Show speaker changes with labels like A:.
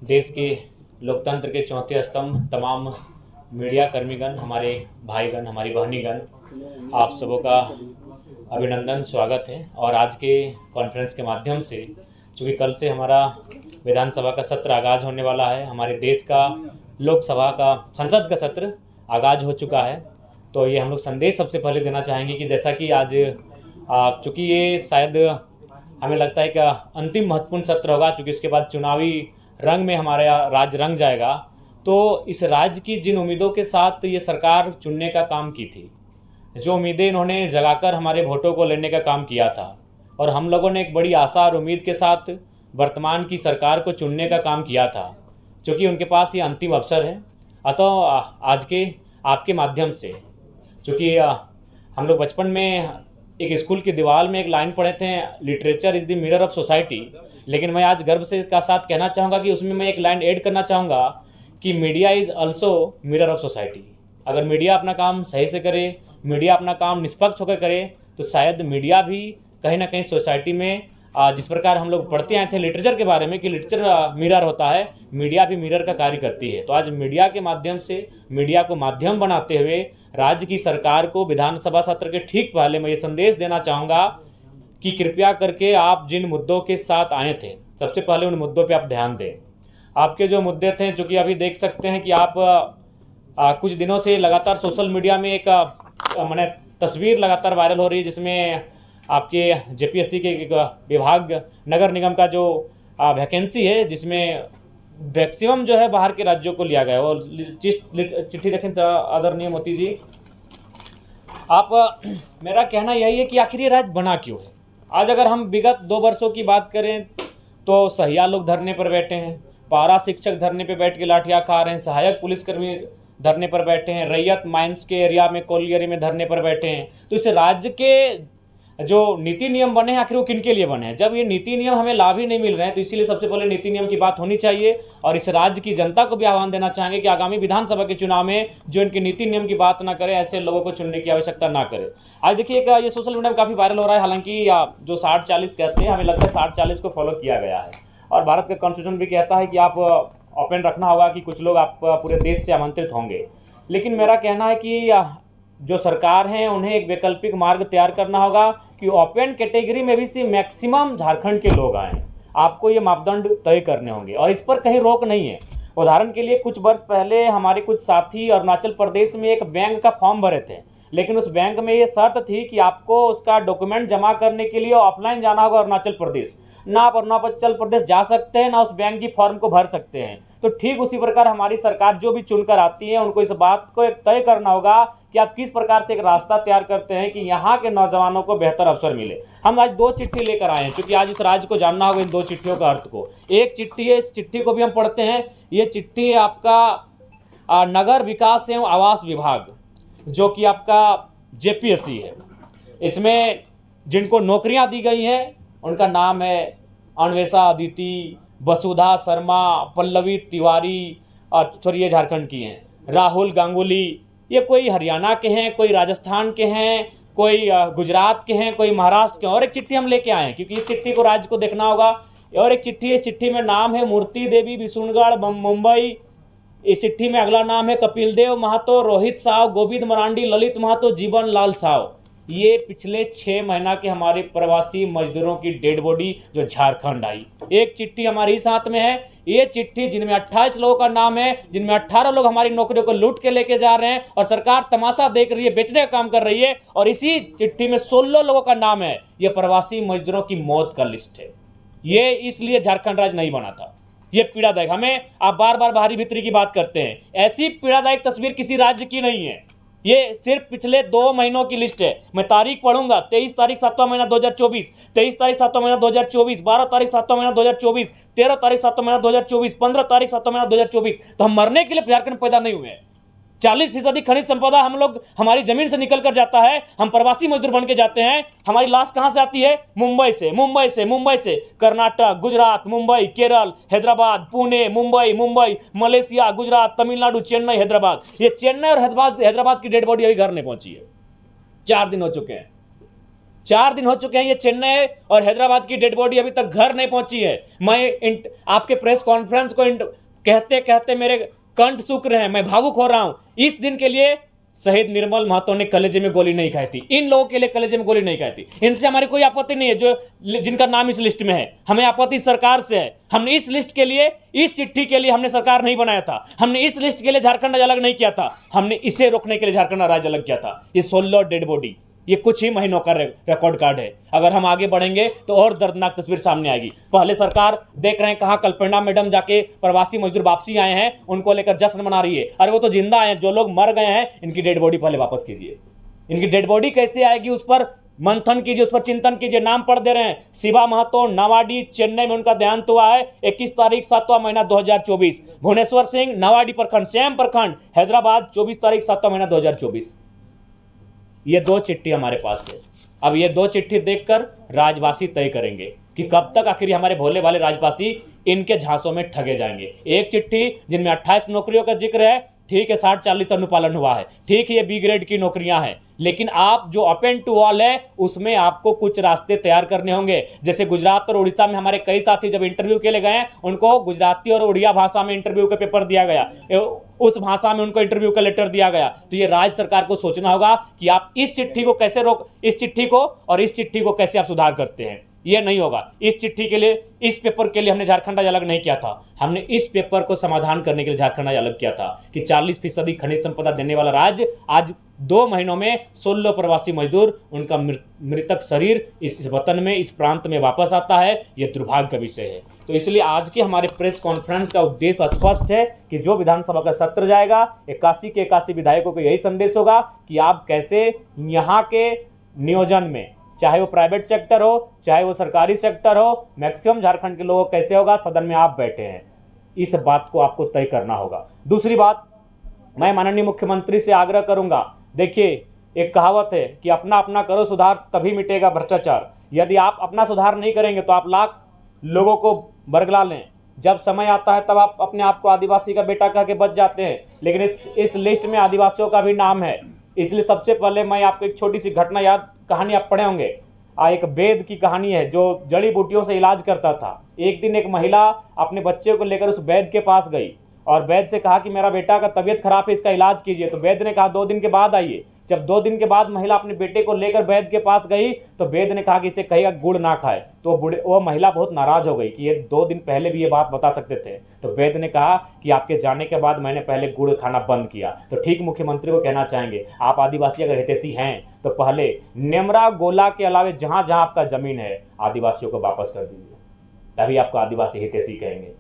A: देश के लोकतंत्र के चौथे स्तंभ तमाम मीडिया कर्मीगण, हमारे भाईगण, हमारी बहनीगण, आप सबों का अभिनंदन, स्वागत है। और आज के कॉन्फ्रेंस के माध्यम से, चूँकि कल से हमारा विधानसभा का सत्र आगाज़ होने वाला है, हमारे देश का लोकसभा का संसद का सत्र आगाज़ हो चुका है, तो ये हम लोग संदेश सबसे पहले देना चाहेंगे कि जैसा कि आज चूँकि ये शायद हमें लगता है कि अंतिम महत्वपूर्ण सत्र होगा, चूँकि इसके बाद चुनावी रंग में हमारा राज्य रंग जाएगा, तो इस राज्य की जिन उम्मीदों के साथ ये सरकार चुनने का काम की थी, जो उम्मीदें इन्होंने जगाकर हमारे वोटों को लेने का काम किया था, और हम लोगों ने एक बड़ी आशा और उम्मीद के साथ वर्तमान की सरकार को चुनने का काम किया था, क्योंकि उनके पास ये अंतिम अवसर है। अतः आज के आपके माध्यम से, चूँकि हम लोग बचपन में एक स्कूल की दीवार में एक लाइन पढ़े थे, literature is the mirror of society, लेकिन मैं आज गर्व से का साथ कहना चाहूँगा कि उसमें मैं एक लाइन ऐड करना चाहूँगा कि media is also mirror of society. अगर मीडिया अपना काम सही से करे, मीडिया अपना काम निष्पक्ष होकर करे, तो शायद मीडिया भी कहीं ना कहीं सोसाइटी में जिस प्रकार हम लोग पढ़ते आए थे लिटरेचर के बारे में कि लिटरेचर मिरर होता है, मीडिया भी मिरर का कार्य करती है। तो आज मीडिया के माध्यम से, मीडिया को माध्यम बनाते हुए राज्य की सरकार को विधानसभा सत्र के ठीक पहले मैं ये संदेश देना चाहूँगा कि कृपया करके आप जिन मुद्दों के साथ आए थे, सबसे पहले उन मुद्दों पे आप ध्यान दें। आपके जो मुद्दे थे, चूँकि अभी देख सकते हैं कि आप कुछ दिनों से लगातार सोशल मीडिया में एक मैंने तस्वीर लगातार वायरल हो रही है, जिसमें आपके जेपीएससी के विभाग नगर निगम का जो वैकेंसी है, जिसमें मैक्सिमम जो है बाहर के राज्यों को लिया गया है। और चिट्ठी देखें आदरणीय मोदी जी, आप मेरा कहना यही है कि आखिर ये राज्य बना क्यों है। आज अगर हम विगत 2 वर्षों की बात करें तो सहिया लोग धरने पर बैठे हैं, पारा शिक्षक धरने पर बैठ के लाठियाँ खा रहे हैं, सहायक पुलिसकर्मी धरने पर बैठे हैं, रैयत माइंस के एरिया में, कोल एरिया में धरने पर बैठे हैं। तो इस राज्य के जो नीति नियम बने हैं, आखिर वो किन के लिए बने हैं? जब ये नीति नियम हमें लाभ ही नहीं मिल रहे हैं, तो इसीलिए सबसे पहले नीति नियम की बात होनी चाहिए। और इस राज्य की जनता को भी आह्वान देना चाहेंगे कि आगामी विधानसभा के चुनाव में जो इनके नीति नियम की बात ना करे, ऐसे लोगों को चुनने की आवश्यकता ना करे। आज देखिए ये सोशल मीडिया में काफ़ी वायरल हो रहा है, हालांकि जो 60-40 कहते हैं, हमें लगता है 60-40 को फॉलो किया गया है। और भारत का कॉन्स्टिट्यूशन भी कहता है कि आप ओपन रखना होगा कि कुछ लोग आप पूरे देश से आमंत्रित होंगे। लेकिन मेरा कहना है कि जो सरकार है उन्हें एक वैकल्पिक मार्ग तैयार करना होगा कि ओपन कैटेगरी में भी से मैक्सिमम झारखंड के लोग आएँ। आपको ये मापदंड तय करने होंगे और इस पर कहीं रोक नहीं है। उदाहरण के लिए कुछ वर्ष पहले हमारे कुछ साथी अरुणाचल प्रदेश में एक बैंक का फॉर्म भरे थे, लेकिन उस बैंक में ये शर्त थी कि आपको उसका डॉक्यूमेंट जमा करने के लिए ऑफलाइन जाना होगा अरुणाचल प्रदेश। ना आप अरुणाचल प्रदेश जा सकते हैं, ना उस बैंक की फॉर्म को भर सकते हैं। तो ठीक उसी प्रकार हमारी सरकार जो भी चुनकर आती है, उनको इस बात को एक तय करना होगा कि आप किस प्रकार से एक रास्ता तैयार करते हैं कि यहाँ के नौजवानों को बेहतर अवसर मिले। हम आज 2 चिट्ठी लेकर आए हैं, क्योंकि आज इस राज्य को जानना होगा इन 2 चिट्ठियों का अर्थ को। एक चिट्ठी है, इस चिट्ठी को भी हम पढ़ते हैं। ये चिट्ठी है आपका नगर विकास एवं आवास विभाग, जो कि आपका जेपीएससी है। इसमें जिनको नौकरियाँ दी गई हैं उनका नाम है अन्वेषा अदिति, वसुधा शर्मा, पल्लवी तिवारी, और ये झारखंड की हैं, राहुल गांगुली। ये कोई हरियाणा के हैं, कोई राजस्थान के हैं, कोई गुजरात के हैं, कोई महाराष्ट्र के हैं। और एक चिट्ठी हम लेके आए हैं, क्योंकि इस चिट्ठी को राज्य को देखना होगा। और एक चिट्ठी है, इस चिट्ठी में नाम है मूर्ति देवी बिशुनगढ़ मुंबई। इस चिट्ठी में अगला नाम है कपिल देव महतो, रोहित साव, गोविंद मरांडी, ललित महतो, जीवन लाल साव। ये पिछले 6 महीना के हमारे प्रवासी मजदूरों की डेड बॉडी जो झारखंड आई। एक चिट्ठी हमारे ही साथ में है। ये चिट्ठी जिनमें 28 लोगों का नाम है, जिनमें 18 लोग हमारी नौकरियों को लूट के लेके जा रहे हैं और सरकार तमाशा देख रही है, बेचने का काम कर रही है। और इसी चिट्ठी में 16 लोगों का नाम है। ये प्रवासी मजदूरों की मौत का लिस्ट है। ये इसलिए झारखंड राज्य नहीं बना था। ये पीड़ादायक, हमें आप बार बार बाहरी भीतरी की बात करते हैं, ऐसी पीड़ादायक तस्वीर किसी राज्य की नहीं है। ये सिर्फ पिछले 2 महीनों की लिस्ट है। मैं तारीख पढ़ूंगा, 23 तारीख 7वां महीना 2024, 23 तारीख 7वां महीना 2024, 12 तारीख 7वां महीना 2024, 13 तारीख 7वां महीना 2024, 15 तारीख 7वां महीना 2024। तो हम मरने के लिए झारखंड पैदा नहीं हुए हैं। 40% खनिज संपदा हम लोग, हमारी जमीन से निकल कर जाता है, हम प्रवासी मजदूर बन के जाते हैं। हमारी लाश कहाँ से आती है? मुंबई से, मुंबई से, मुंबई से। कर्नाटक, गुजरात, मुंबई, केरल, हैदराबाद, पुणे, मुंबई, मुंबई, मलेशिया, गुजरात, तमिलनाडु, चेन्नई, हैदराबाद। ये चेन्नई और हैदराबाद की डेड बॉडी अभी घर नहीं पहुंची है। 4 दिन हो चुके हैं। 4 दिन हो चुके हैं, ये चेन्नई और हैदराबाद की डेड बॉडी अभी तक घर नहीं पहुंची है। मैं आपके प्रेस कॉन्फ्रेंस को कहते कहते मेरे कंठ सूख रहे हैं, मैं भावुक हो रहा हूं। इस दिन के लिए शहीद निर्मल महतो ने कलेजे में गोली नहीं खाई थी, इन लोगों के लिए कलेजे में गोली नहीं खाई थी। इनसे हमारी कोई आपत्ति नहीं है जो जिनका नाम इस लिस्ट में है, हमें आपत्ति सरकार से है। हमने इस लिस्ट के लिए, इस चिट्ठी के लिए हमने सरकार नहीं बनाया था, हमने इस लिस्ट के लिए झारखंड राज्य अलग नहीं किया था, हमने इसे रोकने के लिए झारखंड राज्य अलग किया था। ये 16 डेड बॉडी, ये कुछ ही महीनों का रिकॉर्ड कार्ड है। अगर हम आगे बढ़ेंगे तो और दर्दनाक तस्वीर सामने आएगी। पहले सरकार देख रहे हैं कहाँ कल्पना मैडम जाके प्रवासी मजदूर वापसी आए हैं, उनको लेकर जश्न मना रही है। अरे वो तो जिंदा हैं, जो लोग मर गए हैं इनकी डेड बॉडी पहले वापस कीजिए। इनकी डेड बॉडी कैसे आएगी उस पर मंथन कीजिए, उस पर चिंतन कीजिए। नाम पढ़ दे रहे हैं, शिवा महतो, नवाडी, चेन्नई में उनका देहांत हुआ है 21 तारीख 7वां महीना 2024। भुवनेश्वर सिंह, नवाडी प्रखंड, सेम प्रखंड, हैदराबाद, 24 तारीख 7वां महीना 2024। ये 2 चिट्ठी हमारे पास है। अब ये 2 चिट्ठी देखकर राजवासी तय करेंगे कि कब तक आखिर हमारे भोले वाले राजवासी इनके झांसों में ठगे जाएंगे। एक चिट्ठी जिनमें 28 नौकरियों का जिक्र है, ठीक है, 60-40 अनुपालन हुआ है, ठीक है, ये बी ग्रेड की नौकरियां हैं, लेकिन आप जो अप एंड टू ऑल है उसमें आपको कुछ रास्ते तैयार करने होंगे। जैसे गुजरात और उड़ीसा में हमारे कई साथी जब इंटरव्यू के लिए गए, उनको गुजराती और उड़िया भाषा में इंटरव्यू का पेपर दिया गया, उस भाषा में उनको इंटरव्यू का लेटर दिया गया। तो ये राज्य सरकार को सोचना होगा कि आप इस चिट्ठी को कैसे इस चिट्ठी को और इस चिट्ठी को कैसे आप सुधार करते हैं। ये नहीं होगा। इस चिट्ठी के लिए, इस पेपर के लिए हमने झारखंड राज्य अलग नहीं किया था, हमने इस पेपर को समाधान करने के लिए झारखंड राज्य अलग किया था कि 40% खनिज संपदा देने वाला राज्य आज 2 महीनों में 16 प्रवासी मजदूर, उनका मृतक शरीर इस वतन में, इस प्रांत में वापस आता है। यह दुर्भाग्य का विषय है। तो इसलिए आज के हमारे प्रेस कॉन्फ्रेंस का उद्देश्य स्पष्ट है कि जो विधानसभा का सत्र जाएगा, 81 के 81 विधायकों को यही संदेश होगा कि आप कैसे यहाँ के नियोजन में, चाहे वो प्राइवेट सेक्टर हो चाहे वो सरकारी सेक्टर हो, मैक्सिमम झारखंड के लोगों कैसे होगा, सदन में आप बैठे हैं, इस बात को आपको तय करना होगा। दूसरी बात, मैं माननीय मुख्यमंत्री से आग्रह करूंगा, देखिए एक कहावत है कि अपना अपना करो सुधार तभी मिटेगा भ्रष्टाचार। यदि आप अपना सुधार नहीं करेंगे तो आप लाख लोगों को बरगला लें, जब समय आता है तब आप अपने आप को आदिवासी का बेटा कह के बच जाते हैं। लेकिन इस लिस्ट में आदिवासियों का भी नाम है। इसलिए सबसे पहले मैं आपको एक छोटी सी घटना कहानी आप पढ़े होंगे, एक वैद्य की कहानी है जो जड़ी बूटियों से इलाज करता था। एक दिन एक महिला अपने बच्चे को लेकर उस वैद्य के पास गई और वैद्य से कहा कि मेरा बेटा का तबीयत खराब है, इसका इलाज कीजिए। तो वैद्य ने कहा 2 दिन के बाद आइए। जब 2 दिन के बाद महिला अपने बेटे को लेकर वैद्य के पास गई तो वैद्य ने कहा कि इसे कहिएगा गुड़ ना खाए। तो वो महिला बहुत नाराज हो गई कि ये 2 दिन पहले भी ये बात बता सकते थे। तो वैद्य ने कहा कि आपके जाने के बाद मैंने पहले गुड़ खाना बंद किया। तो ठीक मुख्यमंत्री को कहना चाहेंगे, आप आदिवासी अगर हितैषी हैं तो पहले नेमरा गोला के अलावे जहाँ जहाँ आपका जमीन है आदिवासियों को वापस कर दीजिए, तभी आपको आदिवासी हितैषी कहेंगे।